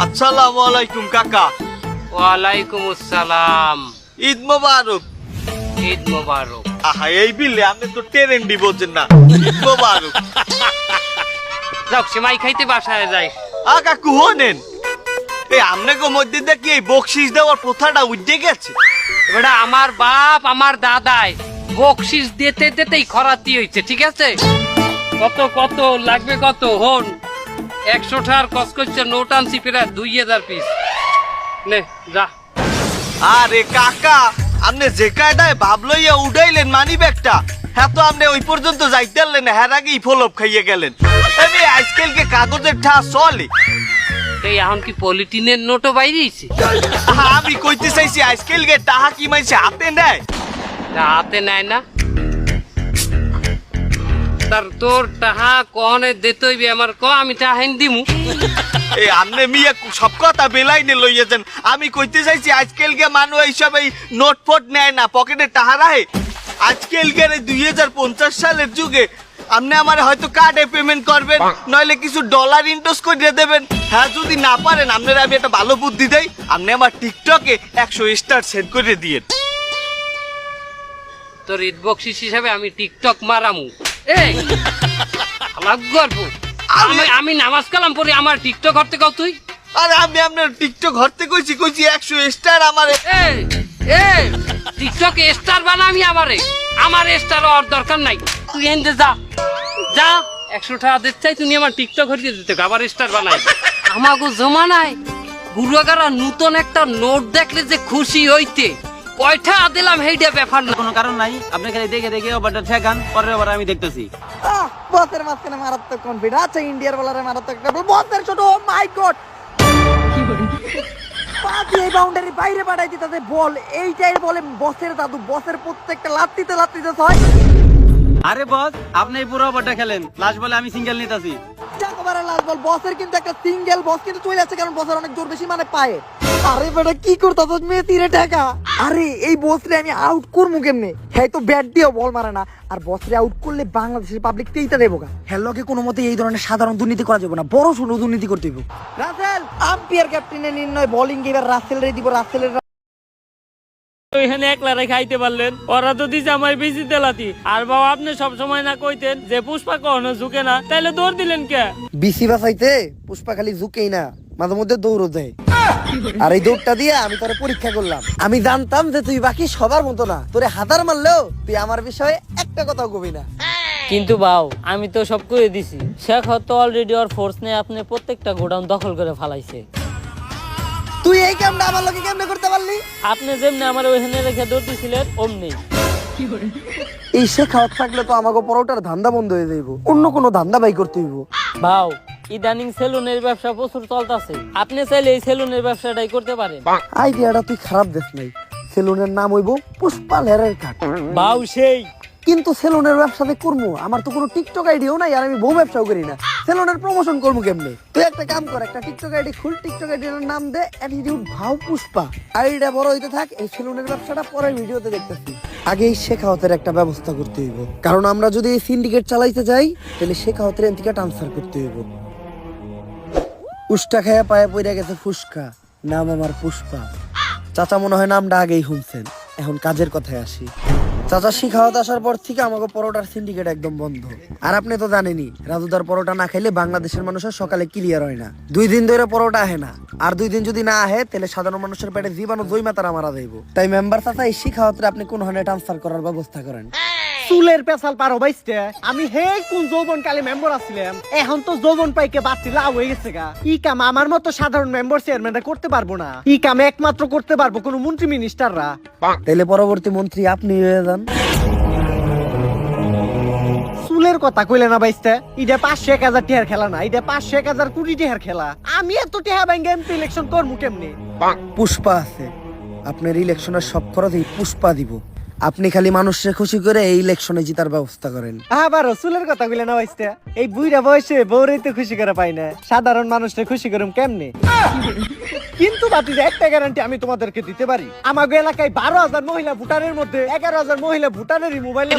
আসসালামু আলাইকুম কাকা। ওয়ালাইকুম আসসালাম। ঈদ মোবারক। ঈদ মোবারক। আহা এই বিলে আপনি তো টেরেন্ডি বোঝেন না। ঈদ মোবারক। যাও সেমাই খাইতে বাসায় যাই। কাকু হনেন এই আপনাকে মধ্যে দেখি এই বকশিস দেওয়ার প্রথাটা উঠে গেছে। এবারে আমার বাপ আমার দাদাই বকশিস দিতে দিতেই খরাতি হয়েছে, ঠিক আছে? কত কত লাগবে কত হন 100 টাকার কস করছে নোট আনছি প্রায় 2000 পিস। নে যা। আরে কাকা আপনি যে কায়দায় ভাবলইয়া উঠাইলেন মানি ব্যাগটা, হ্যাঁ তো আপনি ওই পর্যন্ত যাইতে পারলেন না, হ্যাঁ আগেই ফলপ খাইয়ে গেলেন। আমি আজকালকে কাগজের ঠা চলে। এই এখন কি পলিটিনের নোটও বাইরেছে? আমি কইতে চাইছি আজকালকে টাহা কি মাইছে হাতে নেয়? হাতে নেয় না, তার তোর টাহা কনে দিতে হইবে আমার ক, আমি টাহাইন দিমু। এই আপনি মিয়া সব কথা বেলাইনে লইয়েছেন। আমি কইতে চাইছি আজকালকে মানুষ এইসব এই নোট ফোট নেয় না, পকেটে টাহা রাখে। আজকালকার এই 2050 সালের যুগে আপনি আমার হয়তো কার্ডে পেমেন্ট করবেন, নইলে কিছু ডলার ইনভেস্ট করে দেবেন। হ্যাঁ যদি না পারেন আপনারা আমি একটা ভালো বুদ্ধি দেই, আপনি আমার টিকটকে 100 স্টার সেন্ড করে দিয়েন। তোর ঈদ বকশিস হিসাবে আমি টিকটক মারামু। এই গর্ব আমি নামাজ কালাম পড়ি, আমার টিকটক করতে কও তুই? আরে আমি আপনার টিকটক হরতে কইছি 100 স্টার আমার। এই এই টিকটক স্টার বানামি আমারে, আমার স্টার আর দরকার নাই। তুই এনতে যা যা, 100 টাকা দিতে চাই তুমি আমার টিকটক হরিয়ে দিতে আবার স্টার বানাই। আমাগো জমানায় বুড়াগারা নতুন একটা নোট দেখলে যে খুশি হইতে, কয়টা দিলাম হেইটা ব্যাপার না। কোনো কারণ নাই, আপনি খালি দেখে দেখে ওভারটা ঠেকান, পরের ওভার আমি দেখতেছি। বসের মাঝখানে মারাত্মক কনফিডেন্স। আচ্ছা ইন্ডিয়ার বলারে মারাত্মক ট্রাবল, বসের ছোট, ও মাই গড পাতি এই বাউন্ডারি বাইরে পাঠাই দিতে বল। এইটাই বলে বসের দাদু। বসের প্রত্যেকটা লাত্তিতে লাত্তিতে ছয়। আরে বস, আপনি এই পুরো ওভারটা খেলেন, লাস্ট বলে আমি সিঙ্গেল নিতেছি। একেবারে লাস্ট বল। বসের কিন্তু একটা সিঙ্গেল, বস কিন্তু চলে যাচ্ছে কারণ বসের অনেক জোর বেশি মানে পায়ে। আরে বেটা কি করতাছ মেসি রে টাকা? আরে এই বসরে আমি আউট করবো কেমনে? হ্যাঁ তো ব্যাট দিয়েও বল মারে না, আর বসরে আউট করলে বাংলাদেশের পাবলিক তেইতা দেবো গা। হ্যালোকে কোনো মতে এই ধরনের সাধারণ দুর্নীতি করা যাবে না, বড় সড়ো দুর্নীতি করতে হইব। রাসেল আম্পায়ার ক্যাপ্টেনের নির্ণয়, বোলিং এবার রাসেল রে দিব। রাসেলের ওইখানে একলা রেখে আইতে পারলেন, ওরা তো দিছে আমার বেশি তেলাতি। আর বাবা আপনি সব সময় না কইতেন যে পুষ্পা কখনো ঝুঁকে না, তাইলে দৌড় দিলেন কে? বিসি বাসাইতে পুষ্পা খালি ঝুঁকেই না, মাঝে মধ্যে দৌড়ও দেয়। আর এই দৌড়টা দিয়ে আমি তোরে পরীক্ষা করলাম। আমি জানতাম যে তুই বাকি সবার মতো না, তোরে হাজার মারলেও তুই আমার বিষয়ে একটা কথাও কবি না। কিন্তু বাউ আমি তো সব করে দিছি। শেখ হয়তো অলরেডি ওর ফোর্স নিয়ে আপনি প্রত্যেকটা গোডাউন দখল করে ফেলাইছে। তুই এই কামটা আমার লোকে কেমনে করতে পারলি? আপনি যেমনি আমার ওইখানে রেখে দৌড় দিছিলেন অমনি। এই শেখাওয়াত থাকলে তো আমাকে পরোটার ধান্দা বন্ধ হয়ে যাইব, অন্য কোনো ধান্দা বাই করতে হইব। বাউ ইদানিং সেলুনের ব্যবসা প্রচুর চলতেছে, আপনি চাইলে এই সেলুনের ব্যবসাটাই করতে পারেন। আইডিয়াটা তুই খারাপ দেখ নাই। সেলুনের নাম হইব পুষ্পা লেরের কাট। বাউ সেই কিন্তু সেলুনের ব্যবসাতে করবো, আমার তো কোনো টিকটক আইডিও নাই, আর আমি বউ ব্যবসাও করি না। সেলুনের প্রমোশন করবো কেমনে? তুই একটা কাম কর, একটা টিকটক আইডি খুল, টিকটক আইডির নাম দে অ্যাটিটিউড ভাও পুষ্পা। আইডিটা বড় হইতে থাক, এই সেলুনের ব্যবসাটা পরের ভিডিওতে দেখতেছি। আগে এই শেখাওয়াতের একটা ব্যবস্থা করতে হইব, কারণ আমরা যদি এই সিন্ডিকেট চালাইতে যাই তাহলে শেখাওয়াতের এন থেকে ট্রান্সফার করতে হইব। উষ্টা খায়া পায়ে পড়ে গেছে ফুসকা, নাম আমার পুষ্পা। চাচা মনে হয় নামটা আগেই শুনছেন, এখন কাজের কথায় আসি। চাচা শিখাওয়াত আসার পর থেকে আমাকে পরোটার সিন্ডিকেট একদম বন্ধ। আর আপনি তো জানেনই রাজুদার পরোটা না খাইলে বাংলাদেশের মানুষের সকালে ক্লিয়ার হয় না। 2 দিন ধরে পরোটা আহে না, আর 2 দিন যদি না আহে তাহলে সাধারণ মানুষের পেটে জীবাণু জৈমা তারা মারা যাইব। তাই মেম্বার চাচা এই শিখাওয়াতরে আপনি কোন হানে ট্রান্সফার করার ব্যবস্থা করেন। চুলের পেশাল পারো বাইসতে, আমি হে কোন যৌবন কালে মেম্বার আছিলাম, এখন তো যৌবন পাইকে বাচ্চি লাভ হয়ে গেছে গা। ই কাম আমার মতো সাধারণ মেম্বার চেয়ারম্যানরা করতে পারবো না, ই কাম একমাত্র করতে পারবো কোন মন্ত্রী মিনিস্টাররা। তাহলে পরবর্তী মন্ত্রী আপনি হয়ে যান। চুলের কথা কইলে না বাইসতে, এটা 500-1000 টিহার খেলা না, এটা 500-1000 কোটি টিহার খেলা। আমি এত টিহা ব্যাংকে এমপি ইলেকশন করবো কেমনে? পুষ্পা আছে, আপনার ইলেকশনের সব খরচ এই পুষ্পা দিব। আপনি খালি মানুষকে খুশি করে এই ইলেকশনে জিতার ব্যবস্থা করেন। আবারও চুলের কথা কইলে না বাইসতে, এই বুইড়া বয়সে বউরেই তো খুশি করে পাই না, সাধারণ মানুষকে খুশি করুম কেমনে? কিন্তু বাতিজা একটা গ্যারান্টি আমি তোমাদেরকে দিতে পারি, আমাগো এলাকায় 12,000 মহিলা ভোটারের মধ্যে 11,000 মহিলা ভোটারেরই মোবাইল